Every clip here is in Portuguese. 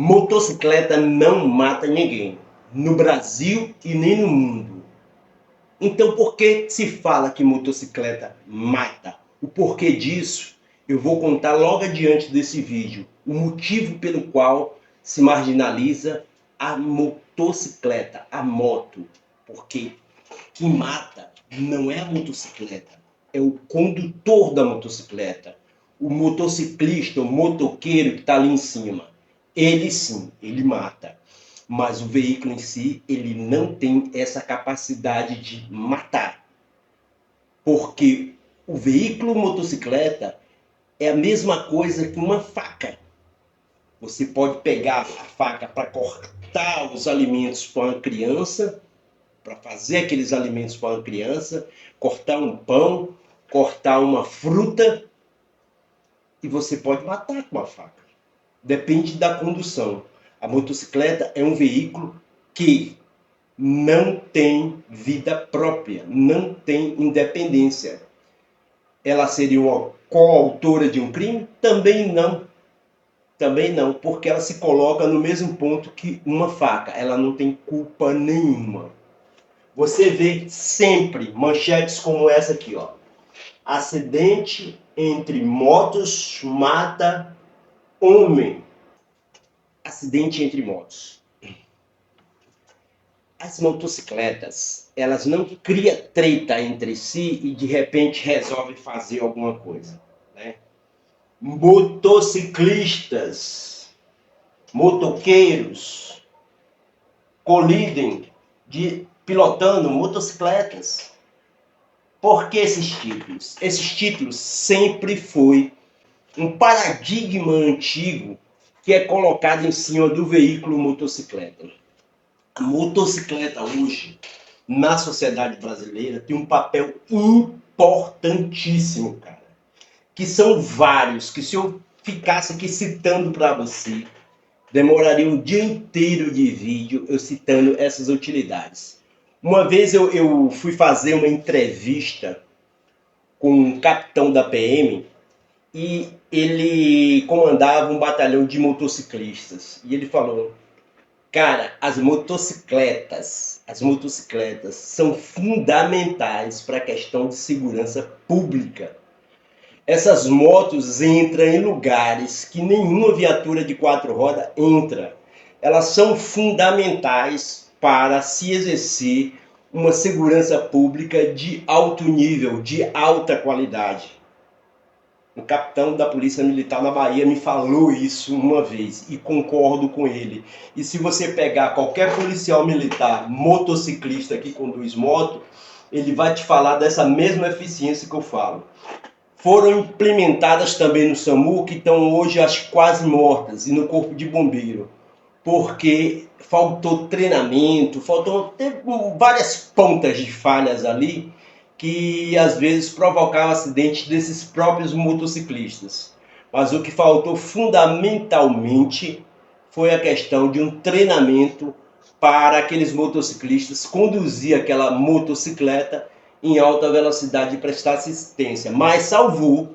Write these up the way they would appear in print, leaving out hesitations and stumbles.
Motocicleta não mata ninguém, no Brasil e nem no mundo. Então por que se fala que motocicleta mata? O porquê disso eu vou contar logo adiante desse vídeo. O motivo pelo qual se marginaliza a motocicleta, a moto. Porque quem mata não é a motocicleta, é o condutor da motocicleta. O motociclista, o motoqueiro que está ali em cima. Ele sim, ele mata. Mas o veículo em si, ele não tem essa capacidade de matar. Porque o veículo motocicleta é a mesma coisa que uma faca. Você pode pegar a faca para cortar os alimentos para uma criança, para fazer aqueles alimentos para uma criança, cortar um pão, cortar uma fruta, e você pode matar com a faca. Depende da condução. A motocicleta é um veículo que não tem vida própria, não tem independência. Ela seria uma coautora de um crime? Também não. Também não, porque ela se coloca no mesmo ponto que uma faca. Ela não tem culpa nenhuma. Você vê sempre manchetes como essa aqui, ó. Acidente entre motos mata homem. Acidente entre motos. As motocicletas, elas não criam treta entre si e de repente resolvem fazer alguma coisa, né? Motociclistas, motoqueiros, colidem pilotando motocicletas. Por que esses títulos? Esses títulos sempre foi um paradigma antigo que é colocado em cima do veículo motocicleta. A motocicleta hoje, na sociedade brasileira, tem um papel importantíssimo, cara. Que são vários, que se eu ficasse aqui citando para você, demoraria um dia inteiro de vídeo eu citando essas utilidades. Uma vez eu fui fazer uma entrevista com um capitão da PM e ele comandava um batalhão de motociclistas. E ele falou: cara, as motocicletas são fundamentais para a questão de segurança pública. Essas motos entram em lugares que nenhuma viatura de 4 rodas entra. Elas são fundamentais para se exercer uma segurança pública de alto nível, de alta qualidade. O capitão da Polícia Militar na Bahia me falou isso uma vez e concordo com ele. E se você pegar qualquer policial militar motociclista que conduz moto, ele vai te falar dessa mesma eficiência que eu falo. Foram implementadas também no SAMU, que estão hoje acho quase mortas, e no Corpo de Bombeiro, porque faltou treinamento, teve várias pontas de falhas ali, que às vezes provocavam acidentes desses próprios motociclistas. Mas o que faltou fundamentalmente foi a questão de um treinamento para aqueles motociclistas conduzir aquela motocicleta em alta velocidade e prestar assistência. Mas salvou,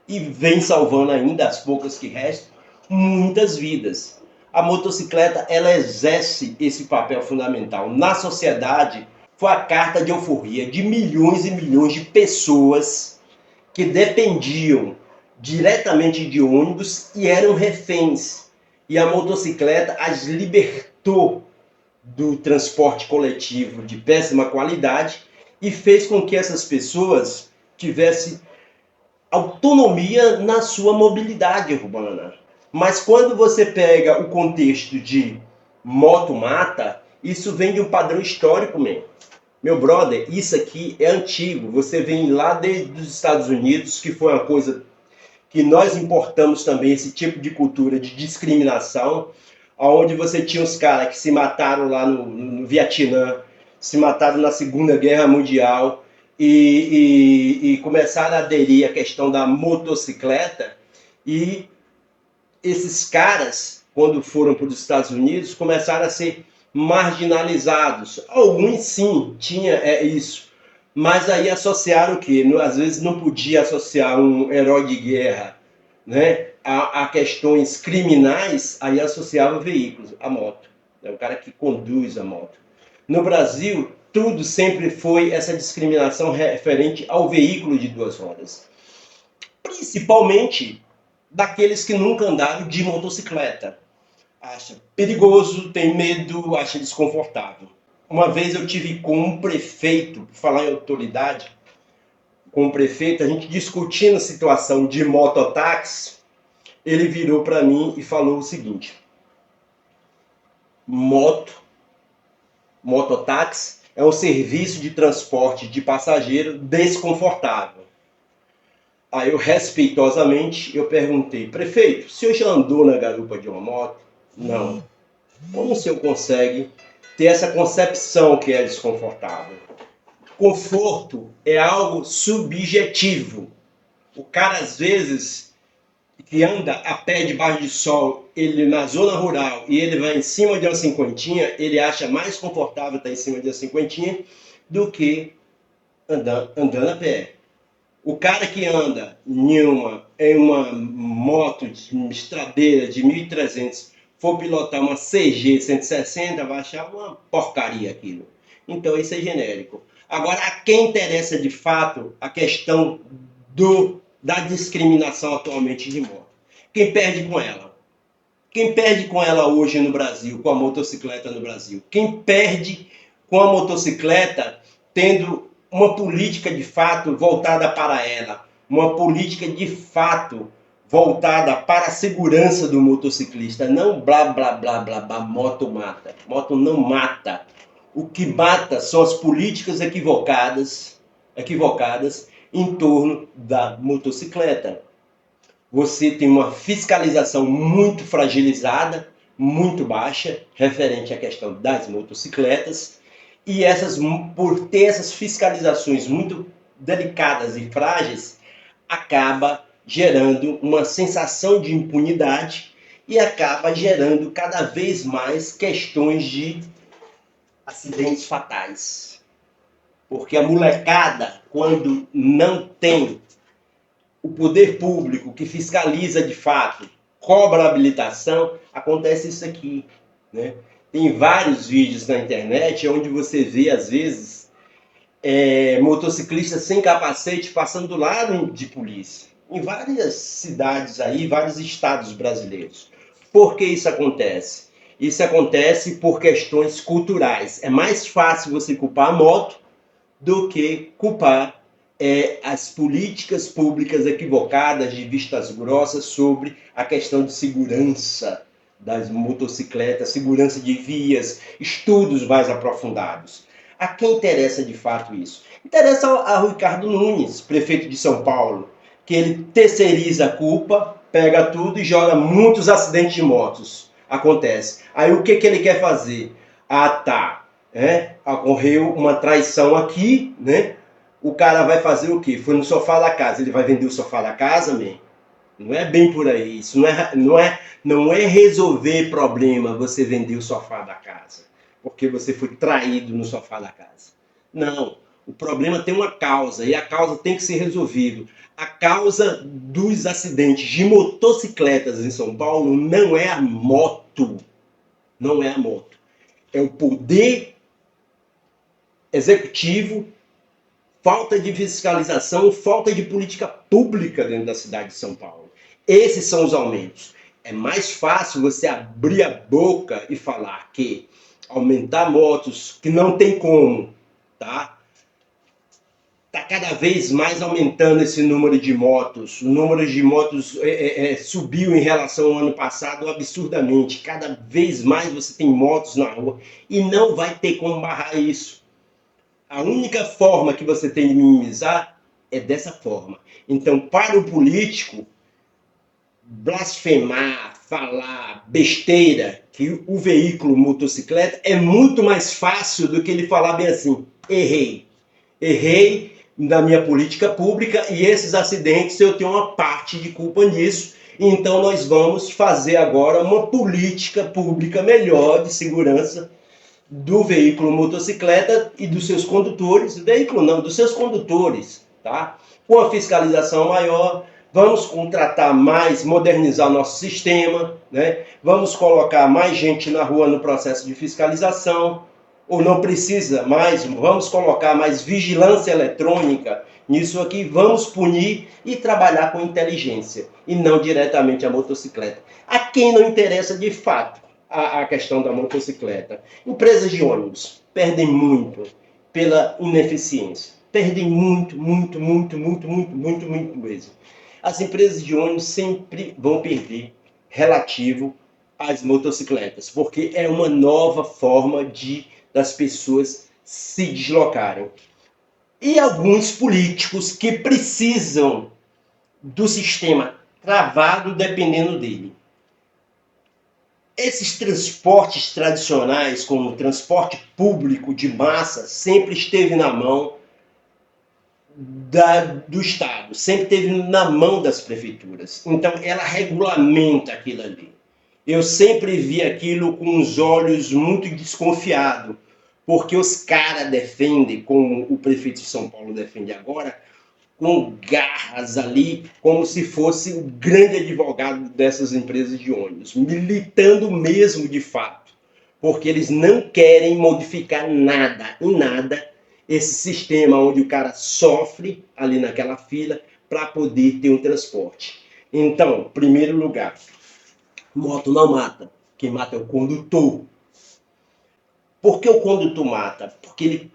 e vem salvando ainda, as poucas que restam, muitas vidas. A motocicleta, ela exerce esse papel fundamental na sociedade. Foi a carta de alforria de milhões e milhões de pessoas que dependiam diretamente de ônibus e eram reféns. E a motocicleta as libertou do transporte coletivo de péssima qualidade e fez com que essas pessoas tivessem autonomia na sua mobilidade urbana. Mas quando você pega o contexto de moto mata, isso vem de um padrão histórico mesmo. Meu brother, isso aqui é antigo. Você vem lá desde os Estados Unidos, que foi uma coisa que nós importamos também, esse tipo de cultura de discriminação, onde você tinha os caras que se mataram lá no Vietnã, se mataram na Segunda Guerra Mundial e começaram a aderir à questão da motocicleta. E esses caras, quando foram para os Estados Unidos, começaram a ser marginalizados. Alguns sim, tinha isso. Mas aí associaram o quê? Às vezes não podia associar um herói de guerra, né, a questões criminais, aí associava veículos, a moto. É o cara que conduz a moto. No Brasil, tudo sempre foi essa discriminação referente ao veículo de duas rodas. Principalmente daqueles que nunca andaram de motocicleta. Acha perigoso, tem medo, acha desconfortável. Uma vez eu tive com um prefeito, por falar em autoridade, com o prefeito, a gente discutindo a situação de mototáxi, ele virou para mim e falou o seguinte: mototáxi é um serviço de transporte de passageiro desconfortável. Aí eu, respeitosamente, eu perguntei: prefeito, o senhor já andou na garupa de uma moto? Não. Como o senhor consegue ter essa concepção que é desconfortável? Conforto é algo subjetivo. O cara, às vezes, que anda a pé debaixo de sol, ele na zona rural, e ele vai em cima de uma cinquentinha, ele acha mais confortável estar em cima de uma cinquentinha do que andando a pé. O cara que anda em uma moto de estradeira de 1.300, for pilotar uma CG 160, vai achar uma porcaria aquilo. Então isso é genérico. Agora, a quem interessa de fato a questão da discriminação atualmente de moto? Quem perde com ela? Quem perde com ela hoje no Brasil, com a motocicleta no Brasil? Quem perde com a motocicleta tendo uma política de fato voltada para ela, uma política de fato voltada para a segurança do motociclista, não blá blá blá blá blá, moto mata. Moto não mata. O que mata são as políticas equivocadas em torno da motocicleta. Você tem uma fiscalização muito fragilizada, muito baixa, referente à questão das motocicletas, e por ter essas fiscalizações muito delicadas e frágeis, acaba gerando uma sensação de impunidade e acaba gerando cada vez mais questões de acidentes fatais. Porque a molecada, quando não tem o poder público que fiscaliza de fato, cobra a habilitação, acontece isso aqui, né? Tem vários vídeos na internet onde você vê, às vezes, motociclistas sem capacete passando do lado de polícia. Em várias cidades aí, vários estados brasileiros. Por que isso acontece? Isso acontece por questões culturais. É mais fácil você culpar a moto do que culpar as políticas públicas equivocadas de vistas grossas sobre a questão de segurança das motocicletas, segurança de vias, estudos mais aprofundados. A quem interessa de fato isso? Interessa ao Ricardo Nunes, prefeito de São Paulo, que ele terceiriza a culpa, pega tudo e joga muitos acidentes de motos. Acontece. Aí o que ele quer fazer? Ah, tá. Ocorreu uma traição aqui, né? O cara vai fazer o quê? Foi no sofá da casa. Ele vai vender o sofá da casa, man? Não é bem por aí. Isso não é resolver problema você vender o sofá da casa, porque você foi traído no sofá da casa. Não. O problema tem uma causa e a causa tem que ser resolvida. A causa dos acidentes de motocicletas em São Paulo não é a moto. Não é a moto. É o poder executivo, falta de fiscalização, falta de política pública dentro da cidade de São Paulo. Esses são os aumentos. É mais fácil você abrir a boca e falar que aumentar motos, que não tem como, tá? Está cada vez mais aumentando esse número de motos. O número de motos subiu em relação ao ano passado absurdamente. Cada vez mais você tem motos na rua e não vai ter como barrar isso. A única forma que você tem de minimizar é dessa forma. Então, para o político, blasfemar, falar besteira, que o veículo motocicleta é muito mais fácil do que ele falar bem assim: errei na minha política pública e esses acidentes eu tenho uma parte de culpa nisso, então nós vamos fazer agora uma política pública melhor de segurança do veículo motocicleta e dos seus condutores, dos seus condutores, tá? Com a fiscalização maior, vamos contratar mais, modernizar o nosso sistema, né? Vamos colocar mais gente na rua no processo de fiscalização, ou não precisa mais, vamos colocar mais vigilância eletrônica nisso aqui, vamos punir e trabalhar com inteligência, e não diretamente a motocicleta. A quem não interessa de fato a questão da motocicleta? Empresas de ônibus perdem muito pela ineficiência. Perdem muito mesmo. As empresas de ônibus sempre vão perder relativo às motocicletas, porque é uma nova forma das pessoas se deslocarem. E alguns políticos que precisam do sistema travado dependendo dele. Esses transportes tradicionais, como o transporte público de massa, sempre esteve na mão do Estado, sempre esteve na mão das prefeituras. Então, ela regulamenta aquilo ali. Eu sempre vi aquilo com os olhos muito desconfiados, porque os caras defendem, como o prefeito de São Paulo defende agora, com garras ali, como se fosse o grande advogado dessas empresas de ônibus, militando mesmo de fato, porque eles não querem modificar nada, em nada, esse sistema onde o cara sofre ali naquela fila para poder ter um transporte. Então, primeiro lugar, moto não mata, quem mata é o condutor. Por que o condutor mata? Porque ele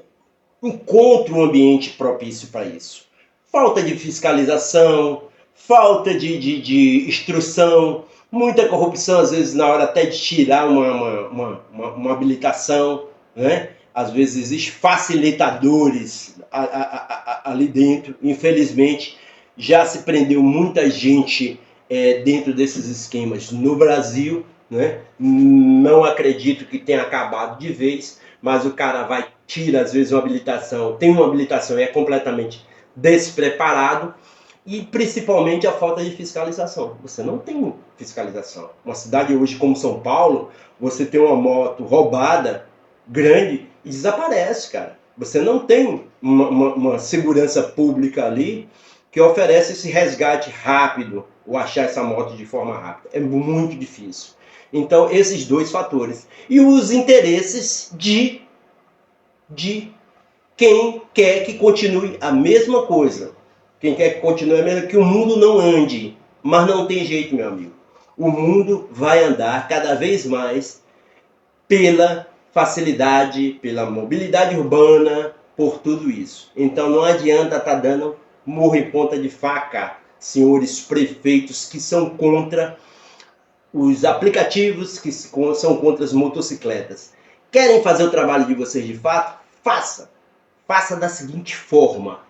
encontra um ambiente propício para isso. Falta de fiscalização, falta de instrução, muita corrupção, às vezes, na hora até de tirar uma habilitação, né? Às vezes existem facilitadores ali dentro. Infelizmente, já se prendeu muita gente dentro desses esquemas no Brasil, né? Não acredito que tenha acabado de vez, mas o cara tira às vezes uma habilitação, tem uma habilitação e é completamente despreparado, e principalmente a falta de fiscalização. Você não tem fiscalização. Uma cidade hoje como São Paulo, você tem uma moto roubada, grande, e desaparece, cara. Você não tem uma segurança pública ali que oferece esse resgate rápido, ou achar essa moto de forma rápida. É muito difícil. Então, esses dois fatores. E os interesses de quem quer que continue a mesma coisa. Quem quer que continue a mesma, que o mundo não ande. Mas não tem jeito, meu amigo. O mundo vai andar cada vez mais pela facilidade, pela mobilidade urbana, por tudo isso. Então não adianta estar dando murro em ponta de faca, senhores prefeitos que são contra os aplicativos, que são contra as motocicletas. Querem fazer o trabalho de vocês de fato? Faça. Faça da seguinte forma: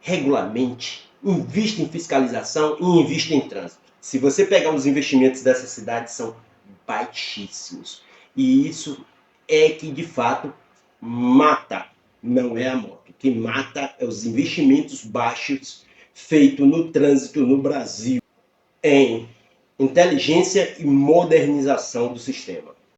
regulamente, invista em fiscalização e invista em trânsito. Se você pegar os investimentos dessa cidade, são baixíssimos. E isso é que, de fato, mata, não é a moto. O que mata é os investimentos baixos feitos no trânsito no Brasil, em inteligência e modernização do sistema.